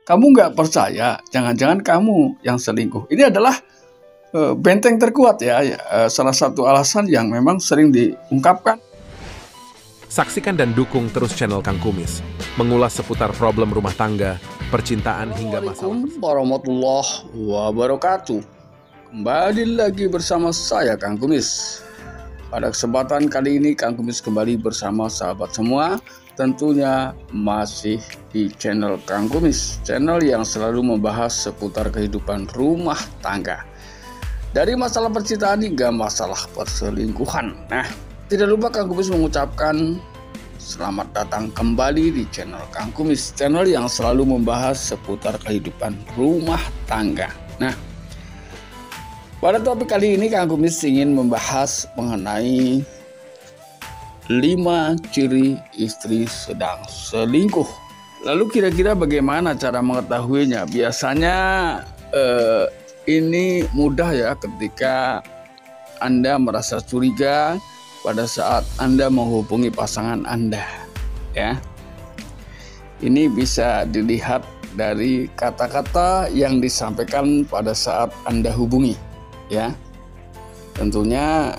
kamu nggak percaya, jangan-jangan kamu yang selingkuh. Ini adalah benteng terkuat ya, salah satu alasan yang memang sering diungkapkan. Saksikan dan dukung terus channel Kang Kumis, mengulas seputar problem rumah tangga, percintaan hingga masalah. Assalamualaikum warahmatullahi wabarakatuh. Kembali lagi bersama saya Kang Kumis. Pada kesempatan kali ini Kang Kumis kembali bersama sahabat semua, tentunya masih di channel Kang Kumis, channel yang selalu membahas seputar kehidupan rumah tangga. Dari masalah percintaan hingga masalah perselingkuhan. Nah, tidak lupa Kang Kumis mengucapkan selamat datang kembali di channel Kang Kumis, channel yang selalu membahas seputar kehidupan rumah tangga. Nah, pada topik kali ini Kang Kumis ingin membahas mengenai 5 ciri istri sedang selingkuh. Lalu kira-kira bagaimana cara mengetahuinya? Biasanya ini mudah ya ketika Anda merasa curiga pada saat Anda menghubungi pasangan Anda, ya. Ini bisa dilihat dari kata-kata yang disampaikan pada saat Anda hubungi, ya. Tentunya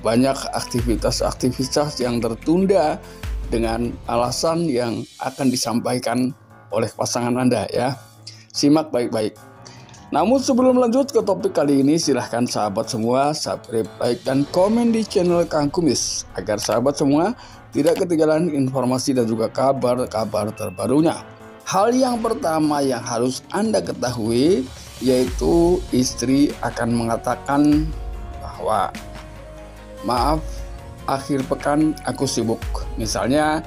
banyak aktivitas-aktivitas yang tertunda dengan alasan yang akan disampaikan oleh pasangan Anda, ya. Simak baik-baik. Namun sebelum lanjut ke topik kali ini, silahkan sahabat semua subscribe, like, dan komen di channel Kang Kumis agar sahabat semua tidak ketinggalan informasi dan juga kabar-kabar terbarunya. Hal yang pertama yang harus Anda ketahui yaitu istri akan mengatakan bahwa maaf, akhir pekan aku sibuk. Misalnya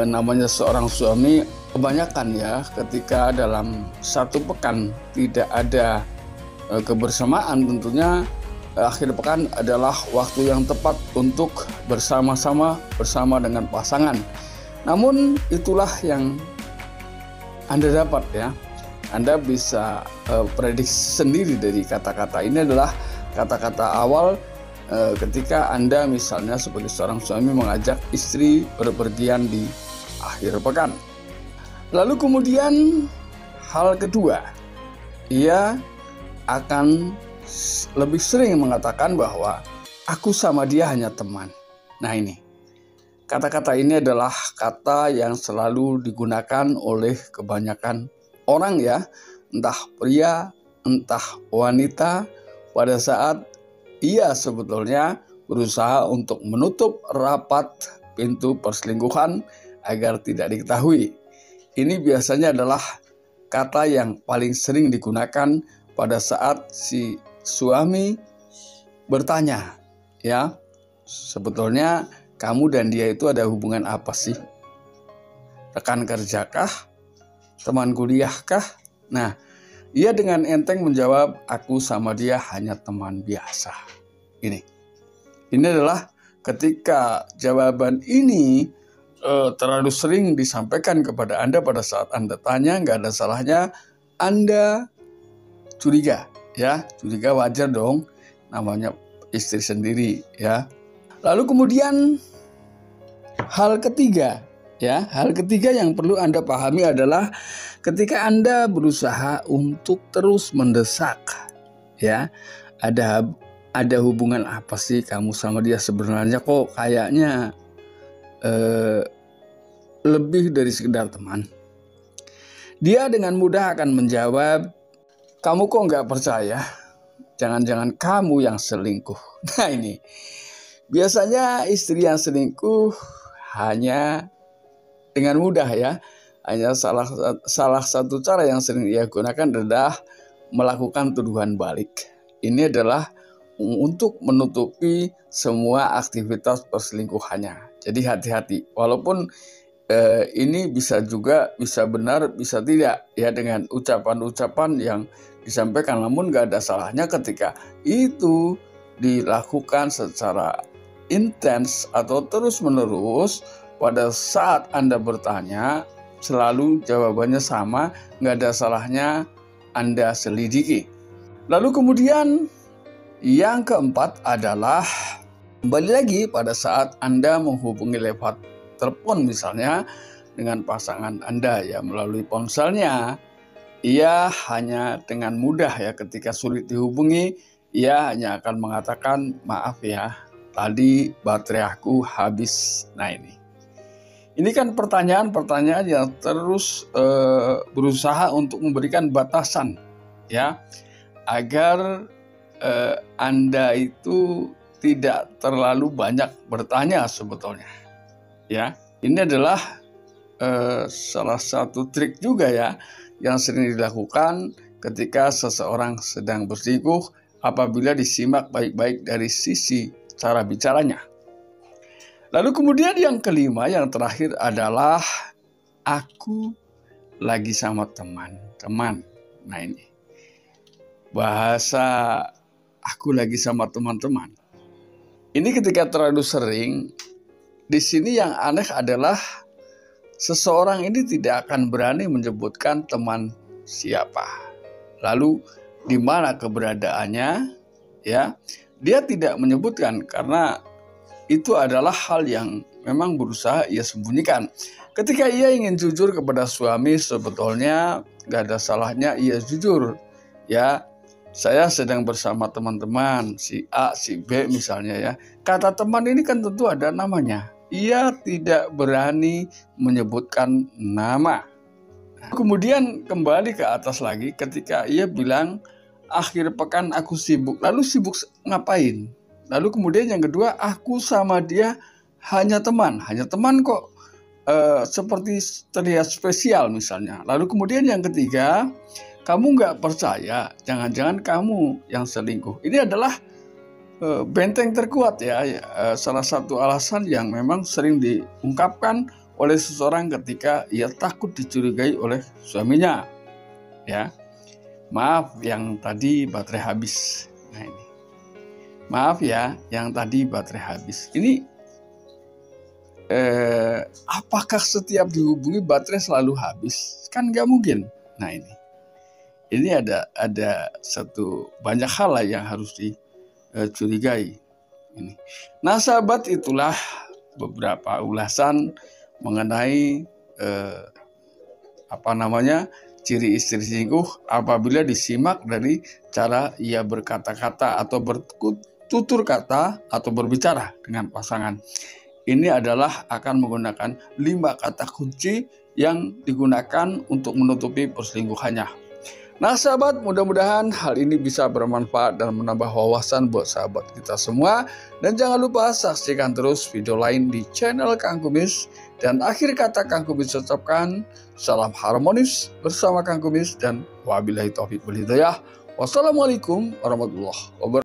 namanya seorang suami, kebanyakan ya ketika dalam satu pekan tidak ada kebersamaan, tentunya akhir pekan adalah waktu yang tepat untuk bersama-sama bersama dengan pasangan. Namun itulah yang Anda dapat ya. Anda bisa prediksi sendiri dari kata-kata ini adalah kata-kata awal ketika Anda misalnya sebagai seorang suami mengajak istri berpergian di akhir pekan. Lalu kemudian hal kedua, ia akan lebih sering mengatakan bahwa aku sama dia hanya teman. Nah ini, kata-kata ini adalah kata yang selalu digunakan oleh kebanyakan orang ya, entah pria, entah wanita, pada saat ia sebetulnya berusaha untuk menutup rapat pintu perselingkuhan agar tidak diketahui. Ini biasanya adalah kata yang paling sering digunakan pada saat si suami bertanya, ya, sebetulnya kamu dan dia itu ada hubungan apa sih? Rekan kerjakah? Teman kuliahkah? Nah, ia dengan enteng menjawab, aku sama dia hanya teman biasa. Ini adalah ketika jawaban ini terlalu sering disampaikan kepada Anda pada saat Anda tanya, nggak ada salahnya Anda curiga, ya. Curiga wajar dong, namanya istri sendiri, ya. Lalu kemudian hal ketiga, ya, hal ketiga yang perlu Anda pahami adalah ketika Anda berusaha untuk terus mendesak, ya, ada hubungan apa sih kamu sama dia sebenarnya, kok kayaknya lebih dari sekedar teman. Dia dengan mudah akan menjawab, kamu kok nggak percaya? Jangan-jangan kamu yang selingkuh. Nah ini, biasanya istri yang selingkuh hanya dengan mudah ya. Hanya salah satu cara yang sering ia gunakan adalah melakukan tuduhan balik. Ini adalah untuk menutupi semua aktivitas perselingkuhannya. Jadi hati-hati, walaupun ini bisa benar, bisa tidak ya dengan ucapan-ucapan yang disampaikan. Namun gak ada salahnya ketika itu dilakukan secara intens atau terus-menerus. Pada saat Anda bertanya, selalu jawabannya sama, gak ada salahnya Anda selidiki. Lalu kemudian yang keempat adalah kembali lagi pada saat Anda menghubungi lewat telepon misalnya, dengan pasangan Anda ya melalui ponselnya. Ia hanya dengan mudah ya ketika sulit dihubungi, ia hanya akan mengatakan, maaf ya, tadi baterai aku habis. Nah ini kan pertanyaan-pertanyaan yang terus berusaha untuk memberikan batasan ya, agar Anda itu tidak terlalu banyak bertanya sebetulnya. Ya, ini adalah salah satu trik juga ya yang sering dilakukan ketika seseorang sedang berselingkuh apabila disimak baik-baik dari sisi cara bicaranya. Lalu kemudian yang kelima, yang terakhir adalah aku lagi sama teman-teman. Nah ini bahasa aku lagi sama teman-teman. Ini ketika terlalu sering, di sini yang aneh adalah seseorang ini tidak akan berani menyebutkan teman siapa. Lalu di mana keberadaannya? Ya, dia tidak menyebutkan karena itu adalah hal yang memang berusaha ia sembunyikan. Ketika ia ingin jujur kepada suami, sebetulnya gak ada salahnya ia jujur. Ya, saya sedang bersama teman-teman, si A, si B misalnya ya. Kata teman ini kan tentu ada namanya. Ia tidak berani menyebutkan nama. Kemudian kembali ke atas lagi ketika ia bilang, akhir pekan aku sibuk. Lalu sibuk ngapain? Lalu kemudian yang kedua, aku sama dia hanya teman kok seperti terlihat spesial misalnya. Lalu kemudian yang ketiga, kamu nggak percaya, jangan-jangan kamu yang selingkuh. Ini adalah benteng terkuat ya, salah satu alasan yang memang sering diungkapkan oleh seseorang ketika ia takut dicurigai oleh suaminya. Ya, maaf yang tadi baterai habis. Nah ini, maaf ya yang tadi baterai habis. Ini apakah setiap dihubungi baterai selalu habis? Kan nggak mungkin. Nah ini ada satu banyak hal lah yang harus dicurigai. Ini. Nah sahabat, itulah beberapa ulasan mengenai ciri istri selingkuh apabila disimak dari cara ia berkata-kata atau bertutur kata atau berbicara dengan pasangan. Ini adalah akan menggunakan 5 kata kunci yang digunakan untuk menutupi perselingkuhannya. Nah sahabat, mudah-mudahan hal ini bisa bermanfaat dan menambah wawasan buat sahabat kita semua. Dan jangan lupa saksikan terus video lain di channel Kang Kumis. Dan akhir kata Kang Kumis ucapkan, salam harmonis bersama Kang Kumis dan wabillahi taufiq wal hidayah. Wassalamualaikum warahmatullahi wabarakatuh.